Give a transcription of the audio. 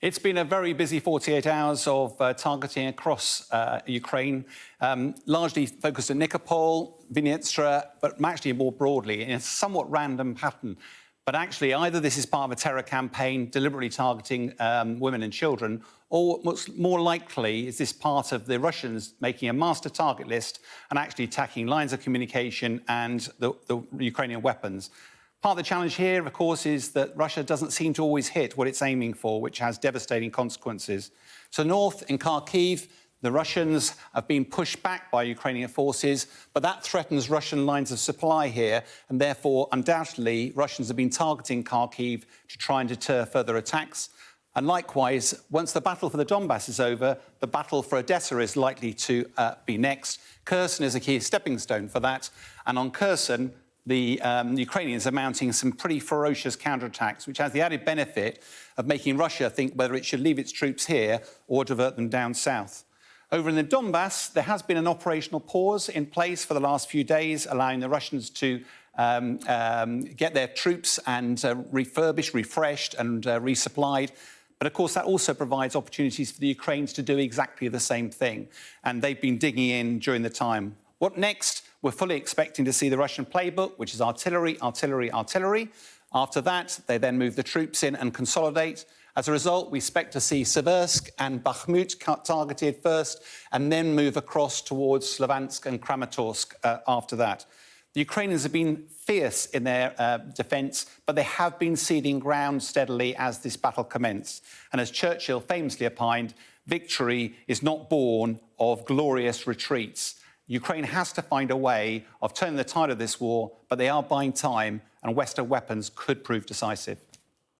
It's been a very busy 48 hours of targeting across Ukraine, largely focused at Nikopol, Vinnytsia, but actually more broadly in a somewhat random pattern. But actually, either this is part of a terror campaign deliberately targeting women and children, or what's more likely is this part of the Russians making a master target list and actually attacking lines of communication and the Ukrainian weapons. Part of the challenge here, of course, is that Russia doesn't seem to always hit what it's aiming for, which has devastating consequences. So north in Kharkiv, the Russians have been pushed back by Ukrainian forces, but that threatens Russian lines of supply here, and therefore, undoubtedly, Russians have been targeting Kharkiv to try and deter further attacks. And likewise, once the battle for the Donbas is over, the battle for Odessa is likely to be next. Kherson is a key stepping stone for that, and on Kherson, the Ukrainians are mounting some pretty ferocious counterattacks, which has the added benefit of making Russia think whether it should leave its troops here or divert them down south. Over in the Donbas, there has been an operational pause in place for the last few days, allowing the Russians to get their troops and refurbished, refreshed and resupplied. But of course, that also provides opportunities for the Ukrainians to do exactly the same thing. And they've been digging in during the time. What next? We're fully expecting to see the Russian playbook, which is artillery, artillery, artillery. After that, they then move the troops in and consolidate. As a result, we expect to see Seversk and Bakhmut targeted first, and then move across towards Slavansk and Kramatorsk after that. The Ukrainians have been fierce in their defence, but they have been ceding ground steadily as this battle commenced. And as Churchill famously opined, victory is not born of glorious retreats. Ukraine has to find a way of turning the tide of this war, but they are buying time, and Western weapons could prove decisive.